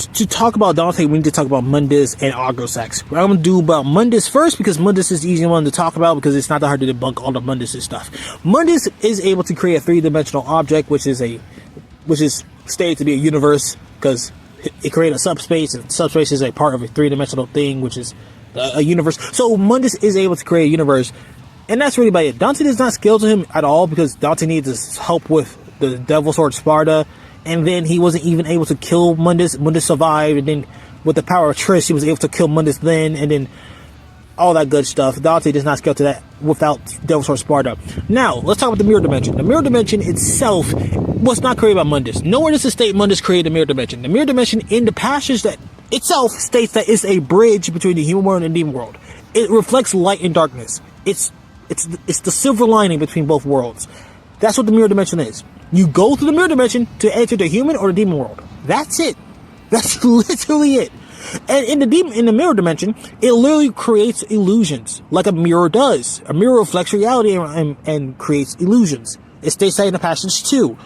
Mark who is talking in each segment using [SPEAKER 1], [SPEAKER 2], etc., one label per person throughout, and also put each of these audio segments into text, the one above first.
[SPEAKER 1] to talk about Dante, we need to talk about Mundus and Argosax. I'm going to do about Mundus first because Mundus is the easy one to talk about because it's not that hard to debunk all the Mundus stuff. Mundus is able to create a three-dimensional object, which is stated to be a universe because it created a subspace, and subspace is a part of a three-dimensional thing, which is a universe. So Mundus is able to create a universe, and that's really about it. Dante does not scale to him at all because Dante needs help with the Devil Sword Sparta, and then he wasn't even able to kill Mundus. Mundus survived, and then with the power of Triss, he was able to kill Mundus then, and then all that good stuff. Dante does not scale to that without Devil Sword Sparta. Now, let's talk about the mirror dimension. The mirror dimension itself was not created by Mundus. Nowhere does it state Mundus created the mirror dimension. The mirror dimension in the passage that itself states that it's a bridge between the human world and the demon world. It reflects light and darkness. It's the silver lining between both worlds. That's what the mirror dimension is. You go through the mirror dimension to enter the human or the demon world. That's it. That's literally it. And in the mirror dimension, it literally creates illusions, like a mirror does. A mirror reflects reality and creates illusions. It states that in the passage too.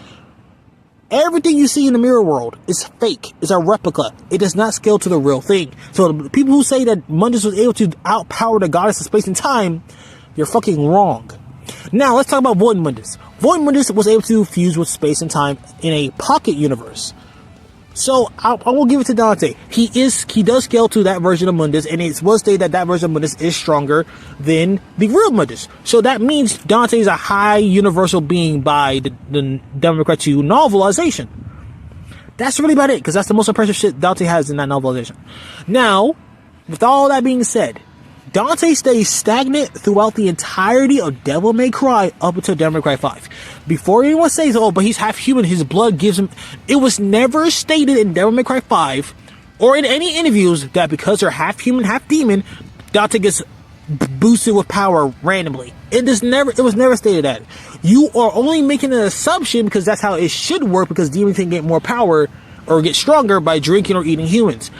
[SPEAKER 1] Everything you see in the mirror world is fake. It's a replica. It does not scale to the real thing. So the people who say that Mundus was able to outpower the goddess of space and time, you're fucking wrong. Now, let's talk about Void Mundus. Void Mundus was able to fuse with space and time in a pocket universe. So, I will give it to Dante. He does scale to that version of Mundus, and it was stated that version of Mundus is stronger than the real Mundus. So that means Dante is a high universal being by the Devil May Cry 2 novelization. That's really about it, because that's the most impressive shit Dante has in that novelization. Now, with all that being said, Dante stays stagnant throughout the entirety of Devil May Cry up until Devil May Cry 5. Before anyone says, oh, but he's half human, his blood gives him... It was never stated in Devil May Cry 5 or in any interviews that because they're half human, half demon, Dante gets boosted with power randomly. It was never stated that. You are only making an assumption because that's how it should work, because demons can get more power or get stronger by drinking or eating humans.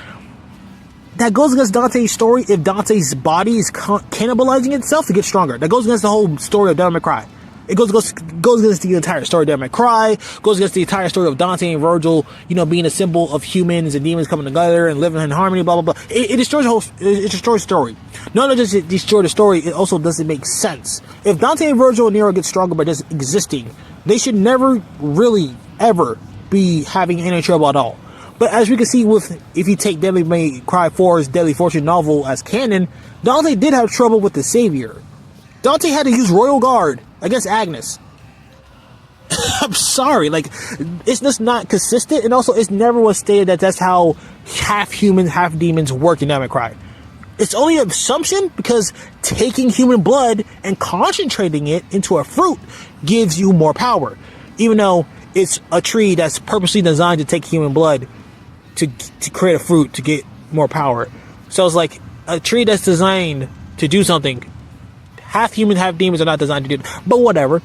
[SPEAKER 1] That goes against Dante's story if Dante's body is cannibalizing itself to get stronger. That goes against the whole story of Devil May Cry. It goes against the entire story of Devil May Cry, goes against the entire story of Dante and Virgil, being a symbol of humans and demons coming together and living in harmony, blah, blah, blah. It destroys it destroys the story. Not only does it destroy the story, it also doesn't make sense. If Dante and Virgil and Nero get stronger by just existing, they should never really, ever be having any trouble at all. But as we can see if you take Devil May Cry 4's Deadly Fortune novel as canon, Dante did have trouble with the Savior. Dante had to use Royal Guard against Agnes. I'm sorry, it's just not consistent, and also it's never was stated that that's how half human, half demons work in Devil May Cry. It's only an assumption because taking human blood and concentrating it into a fruit gives you more power, even though it's a tree that's purposely designed to take human blood to create a fruit to get more power. So it's like a tree that's designed to do something. Half human, half demons are not designed to do it. But whatever.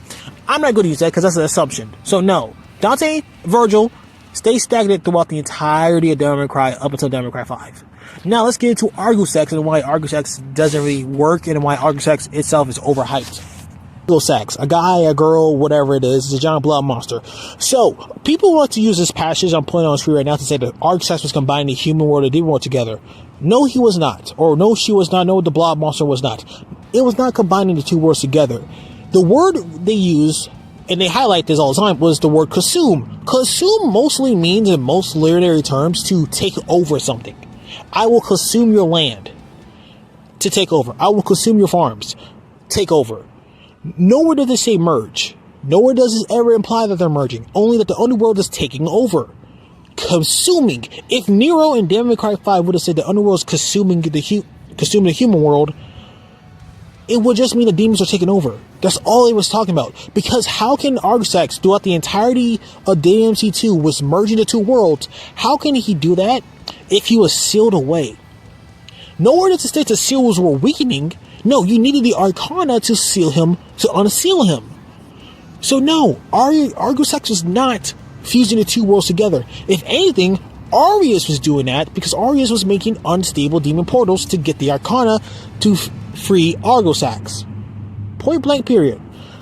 [SPEAKER 1] I'm not going to use that because that's an assumption. So no. Dante, Virgil, stay stagnant throughout the entirety of Devil May Cry up until Devil May Cry 5. Now let's get into Argosax and why Argosax doesn't really work and why Argosax itself is overhyped. Argosax, a guy, a girl, whatever it is, a giant blood monster. So, people want to use this passage I'm putting on the screen right now to say that Argosax was combining the human world and demon world together. No, he was not. Or no, she was not. No, the blood monster was not. It was not combining the two worlds together. The word they use, and they highlight this all the time, was the word consume. Consume mostly means, in most literary terms, to take over something. I will consume your land. To take over. I will consume your farms. Take over. Nowhere does it say merge. Nowhere does it ever imply that they're merging. Only that the underworld is taking over. Consuming. If Nero in Devil May Cry 5 would have said the underworld is consuming the human world, it would just mean the demons are taking over. That's all he was talking about. Because how can Argosax, throughout the entirety of DMC2, was merging the two worlds, how can he do that if he was sealed away? Nowhere does it state the seals were weakening. No, you needed the Arcana to seal him, to unseal him. So no, Argosax was not fusing the two worlds together. If anything, Arius was doing that because Arius was making unstable demon portals to get the Arcana to free Argosax. Point blank period.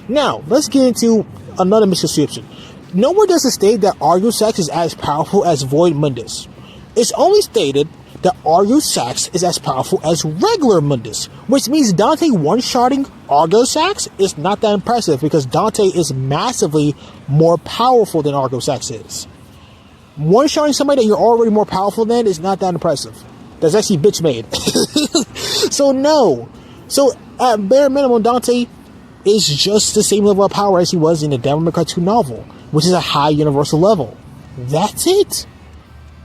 [SPEAKER 1] Now, let's get into another misconception. Nowhere does it state that Argosax is as powerful as Void Mundus. It's only stated that Argo Sax is as powerful as regular Mundus, which means Dante one-shotting Argo Sax is not that impressive because Dante is massively more powerful than Argo Sax is. One-shotting somebody that you're already more powerful than is not that impressive. That's actually bitch made. So no. So at bare minimum, Dante is just the same level of power as he was in the Devil May Cry 2 novel, which is a high universal level. That's it.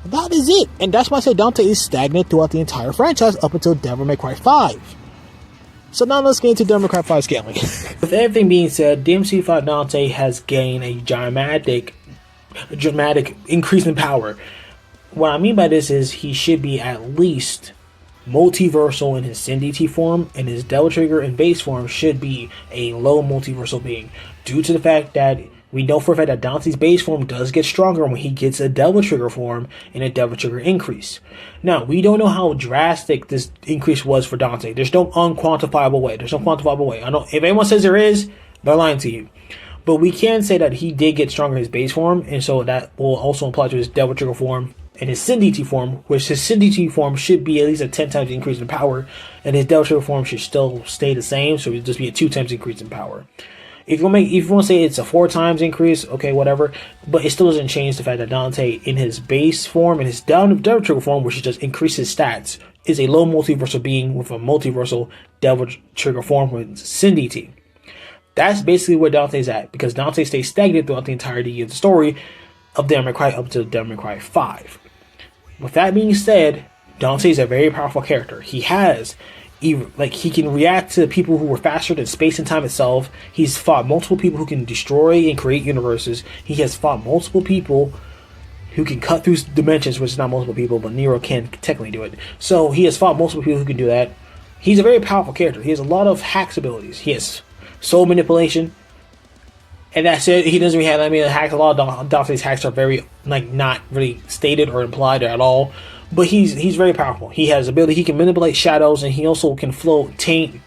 [SPEAKER 1] That is it. And that's why I say Dante is stagnant throughout the entire franchise up until Devil May Cry 5. So now let's get into Devil May Cry 5 scaling. With everything being said, DMC5 Dante has gained a dramatic increase in power. What I mean by this is he should be at least multiversal in his Sin DT form, and his Devil Trigger and base form should be a low multiversal being, due to the fact that we know for a fact that Dante's base form does get stronger when he gets a Devil Trigger form and a Devil Trigger increase. Now, we don't know how drastic this increase was for Dante. There's no unquantifiable way. I know if anyone says there is, they're lying to you. But we can say that he did get stronger in his base form, and so that will also apply to his Devil Trigger form and his Sin DT form, which his Sin DT form should be at least a 10 times increase in power, and his Devil Trigger form should still stay the same, so it would just be a 2 times increase in power. If you want to say it's a 4 times increase, okay, whatever, but it still doesn't change the fact that Dante, in his base form and his Devil Trigger form, which just increases stats, is a low multiversal being with a multiversal Devil Trigger form with Sin DT. That's basically where Dante's at, because Dante stays stagnant throughout the entirety of the story of Devil May Cry up to Devil May Cry 5. With that being said, Dante is a very powerful character. He can react to people who were faster than space and time itself. He's fought multiple people who can destroy and create universes. He has fought multiple people who can cut through dimensions, which is not multiple people, but Nero can technically do it. So he has fought multiple people who can do that. He's a very powerful character. He has a lot of hacks abilities. He has soul manipulation. And that's it. He doesn't really have, hacks. A lot of Dante's hacks are very, not really stated or implied at all. But he's very powerful. He has ability. He can manipulate shadows, and he also can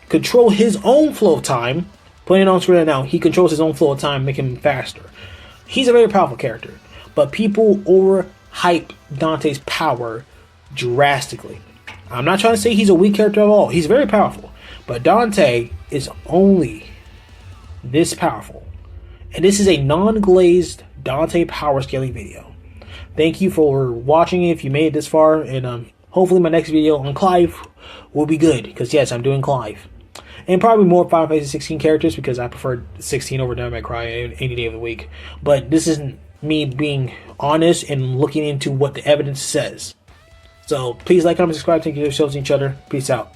[SPEAKER 1] control his own flow of time. Putting it on screen right now, he controls his own flow of time, making him faster. He's a very powerful character. But people overhype Dante's power drastically. I'm not trying to say he's a weak character at all. He's very powerful. But Dante is only this powerful. And this is a non-glazed Dante power scaling video. Thank you for watching if you made it this far, and hopefully my next video on Clive will be good, because yes, I'm doing Clive. And probably more Final Fantasy 16 characters, because I prefer 16 over Devil May Cry any day of the week. But this isn't me being honest and looking into what the evidence says. So please like, comment, subscribe, take care of yourselves and each other. Peace out.